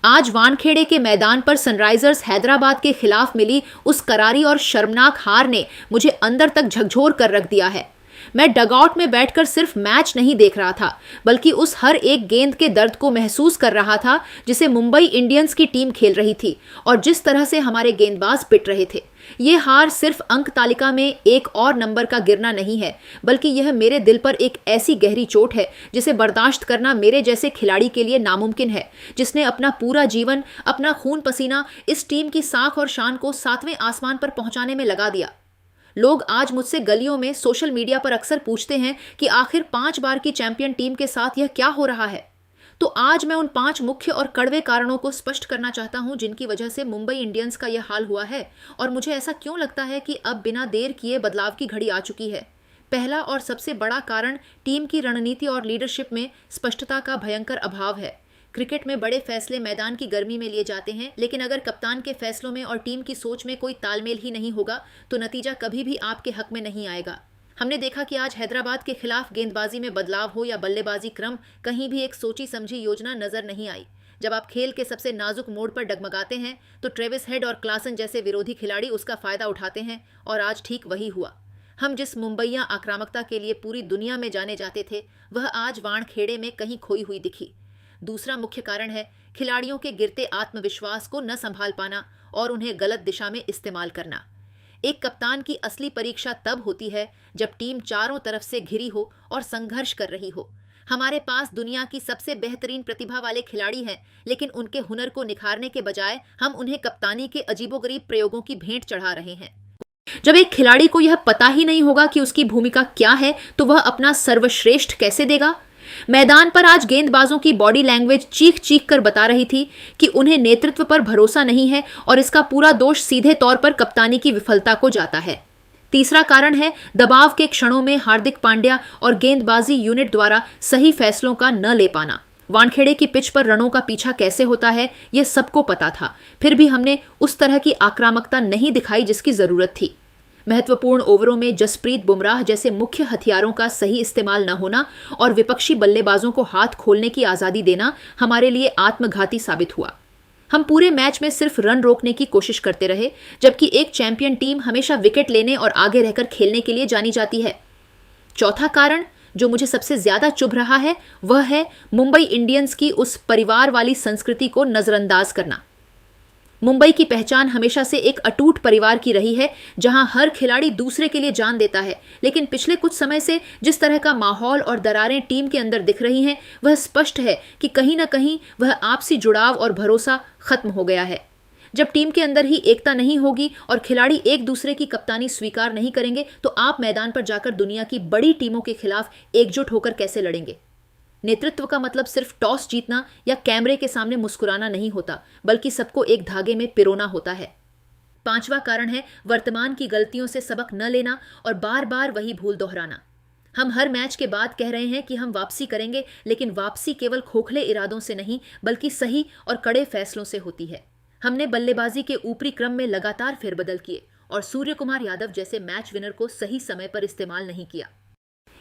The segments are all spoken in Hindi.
आज वानखेड़े के मैदान पर सनराइजर्स हैदराबाद के खिलाफ मिली उस करारी और शर्मनाक हार ने मुझे अंदर तक झकझोर कर रख दिया है। मैं डगआउट में बैठकर सिर्फ मैच नहीं देख रहा था, बल्कि उस हर एक गेंद के दर्द को महसूस कर रहा था जिसे मुंबई इंडियंस की टीम खेल रही थी और जिस तरह से हमारे गेंदबाज पिट रहे थे। ये हार सिर्फ अंक तालिका में एक और नंबर का गिरना नहीं है, बल्कि यह मेरे दिल पर एक ऐसी गहरी चोट है जिसे बर्दाश्त करना मेरे जैसे खिलाड़ी के लिए नामुमकिन है, जिसने अपना पूरा जीवन, अपना खून पसीना इस टीम की साख और शान को 7वें आसमान पर पहुंचाने में लगा दिया। लोग आज मुझसे गलियों में, सोशल मीडिया पर अक्सर पूछते हैं कि आखिर 5 बार की चैंपियन टीम के साथ यह क्या हो रहा है। तो आज मैं उन 5 मुख्य और कड़वे कारणों को स्पष्ट करना चाहता हूं जिनकी वजह से मुंबई इंडियंस का यह हाल हुआ है और मुझे ऐसा क्यों लगता है कि अब बिना देर किए बदलाव की घड़ी आ चुकी है। पहला और सबसे बड़ा कारण टीम की रणनीति और लीडरशिप में स्पष्टता का भयंकर अभाव है। क्रिकेट में बड़े फैसले मैदान की गर्मी में लिए जाते हैं, लेकिन अगर कप्तान के फैसलों में और टीम की सोच में कोई तालमेल ही नहीं होगा तो नतीजा कभी भी आपके हक में नहीं आएगा। हमने देखा कि आज हैदराबाद के खिलाफ गेंदबाजी में बदलाव हो या बल्लेबाजी क्रम, कहीं भी एक सोची समझी योजना नजर नहीं आई। जब आप खेल के सबसे नाजुक मोड़ पर डगमगाते हैं तो ट्रेविस हेड और क्लासन जैसे विरोधी खिलाड़ी उसका फायदा उठाते हैं और आज ठीक वही हुआ। हम जिस मुंबईया आक्रामकता के लिए पूरी दुनिया में जाने जाते थे, वह आज वानखेड़े में कहीं खोई हुई दिखी। दूसरा मुख्य कारण है खिलाड़ियों के गिरते आत्मविश्वास को न संभाल पाना और उन्हें गलत दिशा में इस्तेमाल करना। एक कप्तान की असली परीक्षा तब होती है जब टीम चारों तरफ से घिरी हो और संघर्ष कर रही हो। हमारे पास दुनिया की सबसे बेहतरीन प्रतिभा वाले खिलाड़ी हैं, लेकिन उनके हुनर को निखारने के बजाय हम उन्हें कप्तानी के अजीबोगरीब प्रयोगों की भेंट चढ़ा रहे हैं। जब एक खिलाड़ी को यह पता ही नहीं होगा कि उसकी भूमिका क्या है, तो वह अपना सर्वश्रेष्ठ कैसे देगा। मैदान पर आज गेंदबाजों की बॉडी लैंग्वेज चीख चीख कर बता रही थी कि उन्हें नेतृत्व पर भरोसा नहीं है और इसका पूरा दोष सीधे तौर पर कप्तानी की विफलता को जाता है। तीसरा कारण है दबाव के क्षणों में हार्दिक पांड्या और गेंदबाजी यूनिट द्वारा सही फैसलों का न ले पाना। वानखेड़े की पिच पर रनों का पीछा कैसे होता है यह सबको पता था, फिर भी हमने उस तरह की आक्रामकता नहीं दिखाई जिसकी जरूरत थी। महत्वपूर्ण ओवरों में जसप्रीत बुमराह जैसे मुख्य हथियारों का सही इस्तेमाल न होना और विपक्षी बल्लेबाजों को हाथ खोलने की आज़ादी देना हमारे लिए आत्मघाती साबित हुआ। हम पूरे मैच में सिर्फ रन रोकने की कोशिश करते रहे, जबकि एक चैंपियन टीम हमेशा विकेट लेने और आगे रहकर खेलने के लिए जानी जाती है। चौथा कारण जो मुझे सबसे ज्यादा चुभ रहा है वह है मुंबई इंडियंस की उस परिवार वाली संस्कृति को नजरअंदाज करना। मुंबई की पहचान हमेशा से एक अटूट परिवार की रही है, जहां हर खिलाड़ी दूसरे के लिए जान देता है, लेकिन पिछले कुछ समय से जिस तरह का माहौल और दरारें टीम के अंदर दिख रही हैं, वह स्पष्ट है कि कहीं ना कहीं वह आपसी जुड़ाव और भरोसा खत्म हो गया है। जब टीम के अंदर ही एकता नहीं होगी और खिलाड़ी एक दूसरे की कप्तानी स्वीकार नहीं करेंगे, तो आप मैदान पर जाकर दुनिया की बड़ी टीमों के खिलाफ एकजुट होकर कैसे लड़ेंगे। नेतृत्व का मतलब सिर्फ टॉस जीतना या कैमरे के सामने मुस्कुराना नहीं होता, बल्कि सबको एक धागे में पिरोना होता है। पांचवा कारण है वर्तमान की गलतियों से सबक न लेना और बार बार वही भूल दोहराना। हम हर मैच के बाद कह रहे हैं कि हम वापसी करेंगे, लेकिन वापसी केवल खोखले इरादों से नहीं बल्कि सही और कड़े फैसलों से होती है। हमने बल्लेबाजी के ऊपरी क्रम में लगातार फेरबदल किए और सूर्य कुमार यादव जैसे मैच विनर को सही समय पर इस्तेमाल नहीं किया।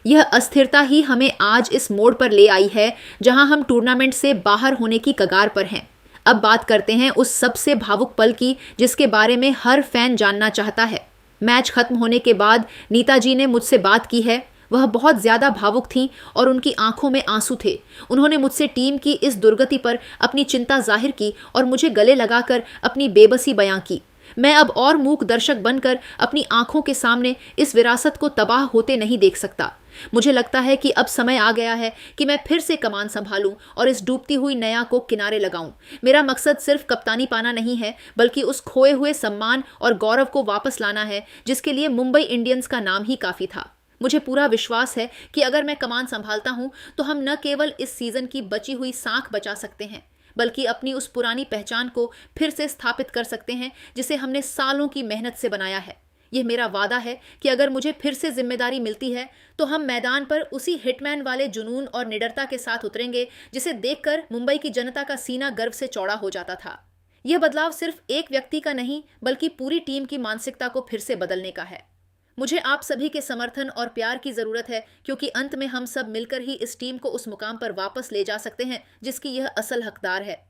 यह अस्थिरता ही हमें आज इस मोड़ पर ले आई है जहां हम टूर्नामेंट से बाहर होने की कगार पर हैं। अब बात करते हैं उस सबसे भावुक पल की जिसके बारे में हर फैन जानना चाहता है। मैच खत्म होने के बाद नीता जी ने मुझसे बात की है। वह बहुत ज्यादा भावुक थीं और उनकी आंखों में आंसू थे। उन्होंने मुझसे टीम की इस दुर्गति पर अपनी चिंता जाहिर की और मुझे गले लगाकर अपनी बेबसी बयां की। मैं अब और मूक दर्शक बनकर अपनी आंखों के सामने इस विरासत को तबाह होते नहीं देख सकता। मुझे लगता है कि अब समय आ गया है कि मैं फिर से कमान संभालूं और इस डूबती हुई नया को किनारे लगाऊं। मेरा मकसद सिर्फ कप्तानी पाना नहीं है, बल्कि उस खोए हुए सम्मान और गौरव को वापस लाना है जिसके लिए मुंबई इंडियंस का नाम ही काफी था। मुझे पूरा विश्वास है कि अगर मैं कमान संभालता हूं तो हम न केवल इस सीजन की बची हुई साख बचा सकते हैं, बल्कि अपनी उस पुरानी पहचान को फिर से स्थापित कर सकते हैं जिसे हमने सालों की मेहनत से बनाया है। यह मेरा वादा है कि अगर मुझे फिर से जिम्मेदारी मिलती है तो हम मैदान पर उसी हिटमैन वाले जुनून और निडरता के साथ उतरेंगे जिसे देखकर मुंबई की जनता का सीना गर्व से चौड़ा हो जाता था। यह बदलाव सिर्फ एक व्यक्ति का नहीं बल्कि पूरी टीम की मानसिकता को फिर से बदलने का है। मुझे आप सभी के समर्थन और प्यार की जरूरत है, क्योंकि अंत में हम सब मिलकर ही इस टीम को उस मुकाम पर वापस ले जा सकते हैं जिसकी यह असल हकदार है।